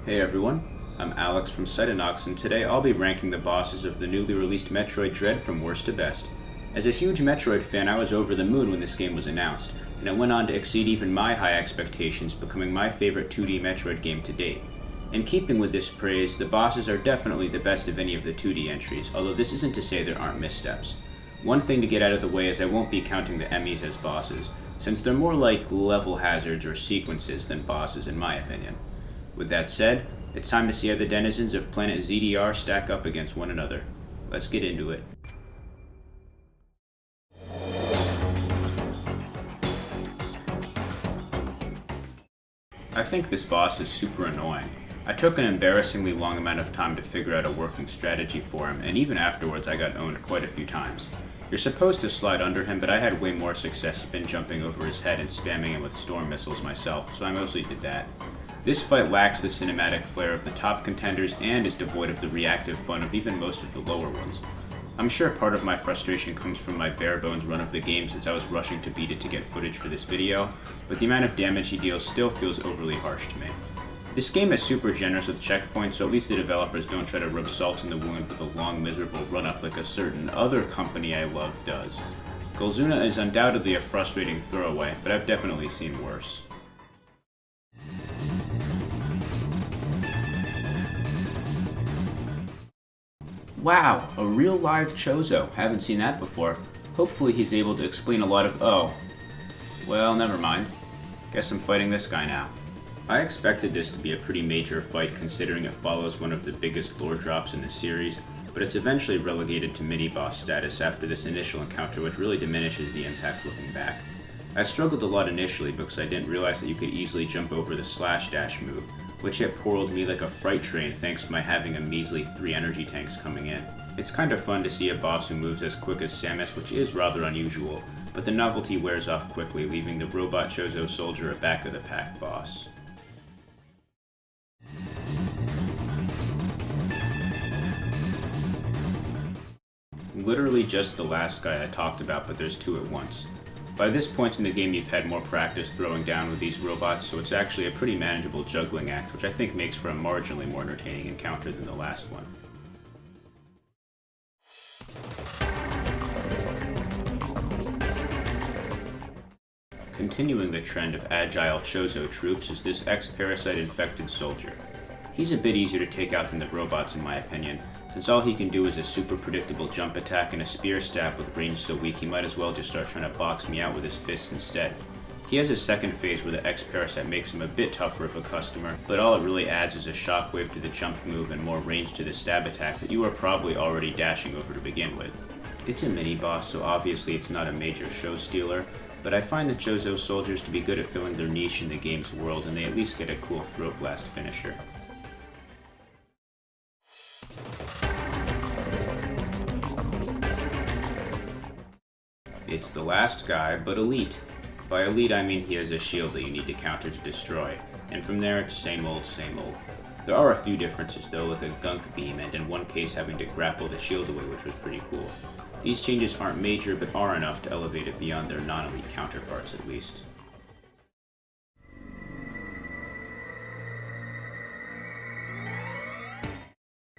Hey everyone, I'm Alex from Cytonox, and today I'll be ranking the bosses of the newly released Metroid Dread from worst to best. As a huge Metroid fan, I was over the moon when this game was announced, and it went on to exceed even my high expectations, becoming my favorite 2D Metroid game to date. In keeping with this praise, the bosses are definitely the best of any of the 2D entries, although this isn't to say there aren't missteps. One thing to get out of the way is I won't be counting the Emmys as bosses, since they're more like level hazards or sequences than bosses in my opinion. With that said, it's time to see how the denizens of planet ZDR stack up against one another. Let's get into it. I think this boss is super annoying. I took an embarrassingly long amount of time to figure out a working strategy for him, and even afterwards I got owned quite a few times. You're supposed to slide under him, but I had way more success spin jumping over his head and spamming him with storm missiles myself, so I mostly did that. This fight lacks the cinematic flair of the top contenders and is devoid of the reactive fun of even most of the lower ones. I'm sure part of my frustration comes from my bare bones run of the game since I was rushing to beat it to get footage for this video, but the amount of damage he deals still feels overly harsh to me. This game is super generous with checkpoints, so at least the developers don't try to rub salt in the wound with a long miserable run-up like a certain other company I love does. Golzuna is undoubtedly a frustrating throwaway, but I've definitely seen worse. Wow, a real live Chozo. Haven't seen that before. Hopefully he's able to explain a lot of well, never mind. Guess I'm fighting this guy now. I expected this to be a pretty major fight considering it follows one of the biggest lore drops in the series, but it's eventually relegated to mini-boss status after this initial encounter, which really diminishes the impact looking back. I struggled a lot initially because I didn't realize that you could easily jump over the slash dash move, which hit poor old me like a freight train thanks to my having a measly 3 energy tanks coming in. It's kind of fun to see a boss who moves as quick as Samus, which is rather unusual, but the novelty wears off quickly, leaving the robot Chozo Soldier a back-of-the-pack boss. Literally just the last guy I talked about, but there's two at once. By this point in the game you've had more practice throwing down with these robots, so it's actually a pretty manageable juggling act, which I think makes for a marginally more entertaining encounter than the last one. Continuing the trend of agile Chozo troops is this X-Parasite infected soldier. He's a bit easier to take out than the robots in my opinion, since all he can do is a super predictable jump attack and a spear stab with range so weak he might as well just start trying to box me out with his fists instead. He has a second phase where the X-Parasite makes him a bit tougher of a customer, but all it really adds is a shockwave to the jump move and more range to the stab attack that you are probably already dashing over to begin with. It's a mini-boss, so obviously it's not a major show stealer, but I find the Chozo soldiers to be good at filling their niche in the game's world, and they at least get a cool throat blast finisher. It's the last guy, but elite. By elite I mean he has a shield that you need to counter to destroy, and from there it's same old, same old. There are a few differences though, like a gunk beam, and in one case having to grapple the shield away, which was pretty cool. These changes aren't major, but are enough to elevate it beyond their non-elite counterparts at least.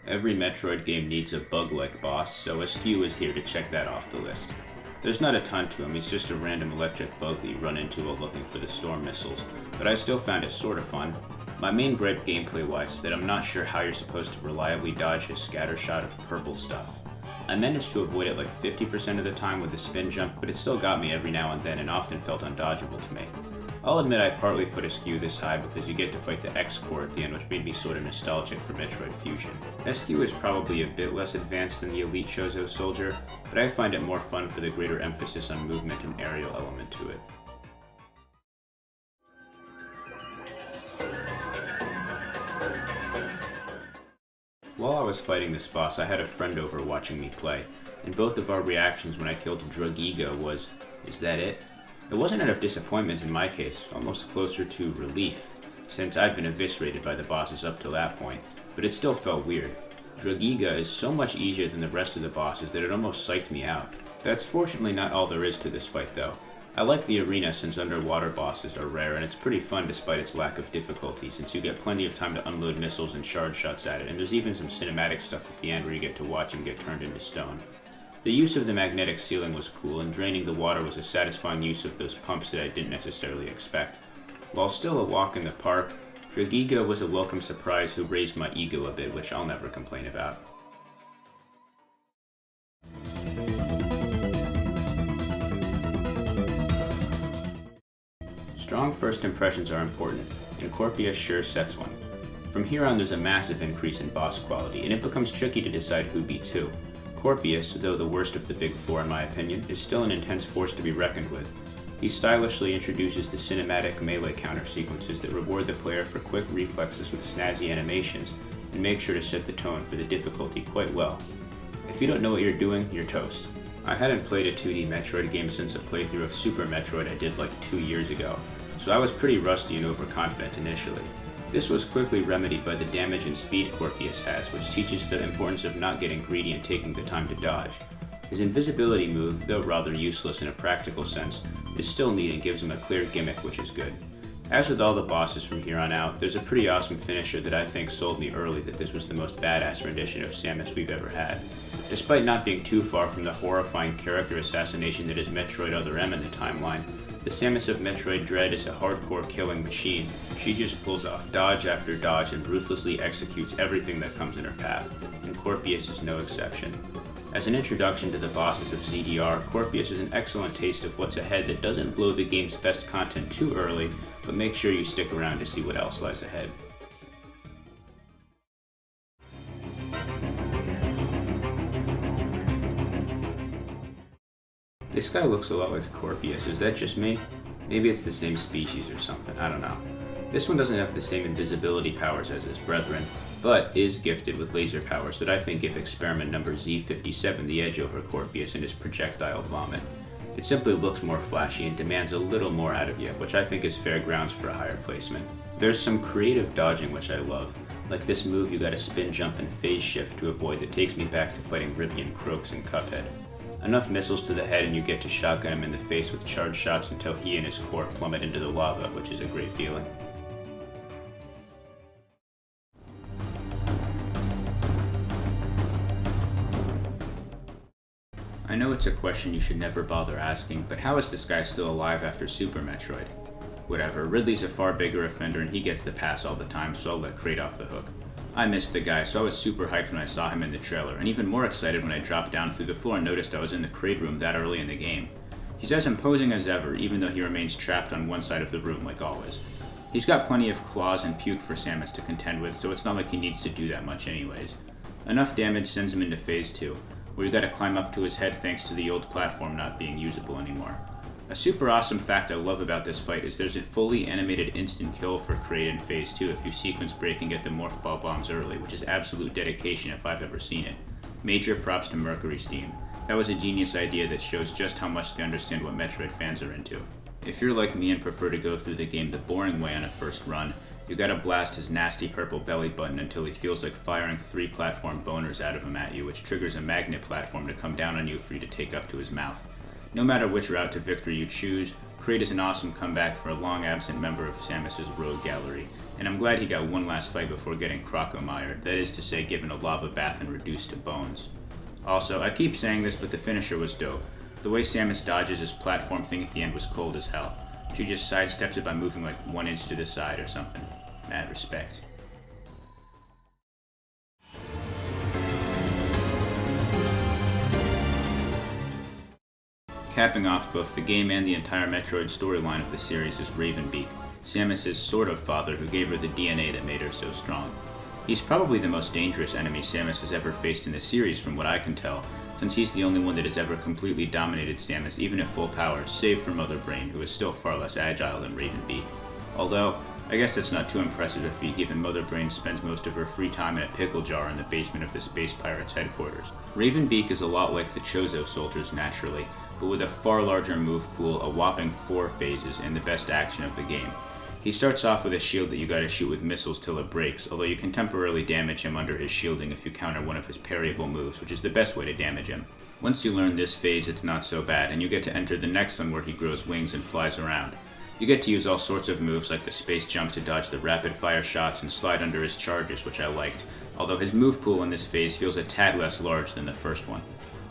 Every Metroid game needs a bug-like boss, so Askew is here to check that off the list. There's not a ton to him, he's just a random electric bug that you run into while looking for the storm missiles, but I still found it sorta fun. My main gripe gameplay-wise is that I'm not sure how you're supposed to reliably dodge his scattershot of purple stuff. I managed to avoid it like 50% of the time with the spin jump, but it still got me every now and then and often felt undodgeable to me. I'll admit I partly put Askew this high because you get to fight the X-Core at the end, which made me sort of nostalgic for Metroid Fusion. Askew is probably a bit less advanced than the elite Chozo soldier, but I find it more fun for the greater emphasis on movement and aerial element to it. While I was fighting this boss, I had a friend over watching me play, and both of our reactions when I killed Drugiga was, "Is that it?" It wasn't out of disappointment in my case, almost closer to relief, since I'd been eviscerated by the bosses up till that point, but it still felt weird. Drugiga is so much easier than the rest of the bosses that it almost psyched me out. That's fortunately not all there is to this fight though. I like the arena since underwater bosses are rare, and it's pretty fun despite its lack of difficulty, since you get plenty of time to unload missiles and charge shots at it, and there's even some cinematic stuff at the end where you get to watch him get turned into stone. The use of the magnetic ceiling was cool, and draining the water was a satisfying use of those pumps that I didn't necessarily expect. While still a walk in the park, Dragiga was a welcome surprise who raised my ego a bit, which I'll never complain about. Strong first impressions are important, and Corpius sure sets one. From here on there's a massive increase in boss quality, and it becomes tricky to decide who beats who. Corpius, though the worst of the big four in my opinion, is still an intense force to be reckoned with. He stylishly introduces the cinematic melee counter sequences that reward the player for quick reflexes with snazzy animations, and make sure to set the tone for the difficulty quite well. If you don't know what you're doing, you're toast. I hadn't played a 2D Metroid game since a playthrough of Super Metroid I did like 2 years ago, so I was pretty rusty and overconfident initially. This was quickly remedied by the damage and speed Corpius has, which teaches the importance of not getting greedy and taking the time to dodge. His invisibility move, though rather useless in a practical sense, is still neat and gives him a clear gimmick, which is good. As with all the bosses from here on out, there's a pretty awesome finisher that I think sold me early that this was the most badass rendition of Samus we've ever had. Despite not being too far from the horrifying character assassination that is Metroid Other M in the timeline, the Samus of Metroid Dread is a hardcore killing machine. She just pulls off dodge after dodge and ruthlessly executes everything that comes in her path, and Corpius is no exception. As an introduction to the bosses of ZDR, Corpius is an excellent taste of what's ahead that doesn't blow the game's best content too early, but make sure you stick around to see what else lies ahead. This guy looks a lot like Corpius, is that just me? Maybe it's the same species or something, I don't know. This one doesn't have the same invisibility powers as his brethren, but is gifted with laser powers that I think give experiment number Z57 the edge over Corpius and his projectile vomit. It simply looks more flashy and demands a little more out of you, which I think is fair grounds for a higher placement. There's some creative dodging which I love, like this move you gotta spin jump and phase shift to avoid that takes me back to fighting Ribian Croaks in Cuphead. Enough missiles to the head and you get to shotgun him in the face with charged shots until he and his core plummet into the lava, which is a great feeling. I know it's a question you should never bother asking, but how is this guy still alive after Super Metroid? Whatever, Ridley's a far bigger offender and he gets the pass all the time, so I'll let Kraid off the hook. I missed the guy, so I was super hyped when I saw him in the trailer, and even more excited when I dropped down through the floor and noticed I was in the Kraid room that early in the game. He's as imposing as ever, even though he remains trapped on one side of the room like always. He's got plenty of claws and puke for Samus to contend with, so it's not like he needs to do that much anyways. Enough damage sends him into Phase 2, where you gotta climb up to his head thanks to the old platform not being usable anymore. A super awesome fact I love about this fight is there's a fully animated instant kill for Kraid in Phase 2 if you sequence break and get the Morph Ball bombs early, which is absolute dedication if I've ever seen it. Major props to Mercury Steam. That was a genius idea that shows just how much they understand what Metroid fans are into. If you're like me and prefer to go through the game the boring way on a first run, you gotta blast his nasty purple belly button until he feels like firing 3 platform boners out of him at you, which triggers a magnet platform to come down on you for you to take up to his mouth. No matter which route to victory you choose, Kraid is an awesome comeback for a long-absent member of Samus's rogue gallery, and I'm glad he got one last fight before getting Crocomired, that is to say given a lava bath and reduced to bones. Also, I keep saying this, but the finisher was dope. The way Samus dodges his platform thing at the end was cold as hell. She just sidesteps it by moving like 1 inch to the side or something. Mad respect. Capping off both the game and the entire Metroid storyline of the series is Ravenbeak, Samus's sort of father who gave her the DNA that made her so strong. He's probably the most dangerous enemy Samus has ever faced in the series from what I can tell, since he's the only one that has ever completely dominated Samus even at full power, save for Mother Brain, who is still far less agile than Ravenbeak. Although, I guess that's not too impressive a feat given Mother Brain spends most of her free time in a pickle jar in the basement of the Space Pirates headquarters. Ravenbeak is a lot like the Chozo soldiers naturally, but with a far larger move pool, a whopping 4 phases, and the best action of the game. He starts off with a shield that you gotta shoot with missiles till it breaks, although you can temporarily damage him under his shielding if you counter one of his parryable moves, which is the best way to damage him. Once you learn this phase, it's not so bad, and you get to enter the next one where he grows wings and flies around. You get to use all sorts of moves like the space jump to dodge the rapid fire shots and slide under his charges, which I liked, although his move pool in this phase feels a tad less large than the first one.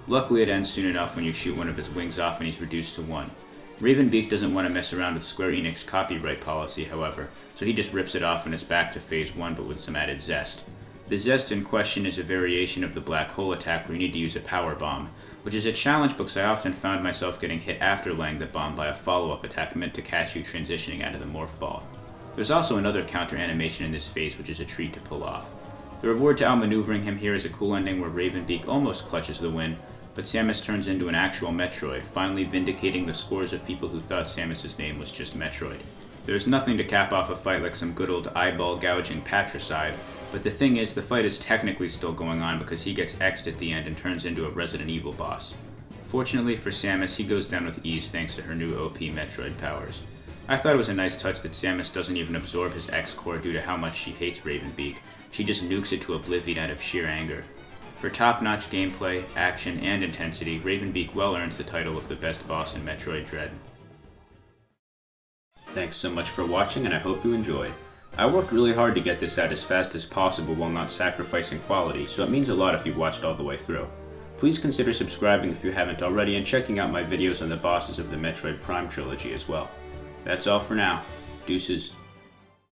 Luckily it ends soon enough when you shoot one of his wings off and he's reduced to 1. Ravenbeak doesn't want to mess around with Square Enix copyright policy, however, so he just rips it off and is back to phase 1 but with some added zest. The zest in question is a variation of the black hole attack where you need to use a power bomb, which is a challenge because I often found myself getting hit after laying the bomb by a follow-up attack meant to catch you transitioning out of the morph ball. There's also another counter animation in this phase which is a treat to pull off. The reward to outmaneuvering him here is a cool ending where Ravenbeak almost clutches the win, but Samus turns into an actual Metroid, finally vindicating the scores of people who thought Samus's name was just Metroid. There's nothing to cap off a fight like some good old eyeball gouging patricide, but the thing is, the fight is technically still going on because he gets X'd at the end and turns into a Resident Evil boss. Fortunately for Samus, he goes down with ease thanks to her new OP Metroid powers. I thought it was a nice touch that Samus doesn't even absorb his X-Core due to how much she hates Ravenbeak. She just nukes it to oblivion out of sheer anger. For top-notch gameplay, action, and intensity, Ravenbeak well earns the title of the best boss in Metroid Dread. Thanks so much for watching, and I hope you enjoyed. I worked really hard to get this out as fast as possible while not sacrificing quality, so it means a lot if you watched all the way through. Please consider subscribing if you haven't already, and checking out my videos on the bosses of the Metroid Prime trilogy as well. That's all for now. Deuces.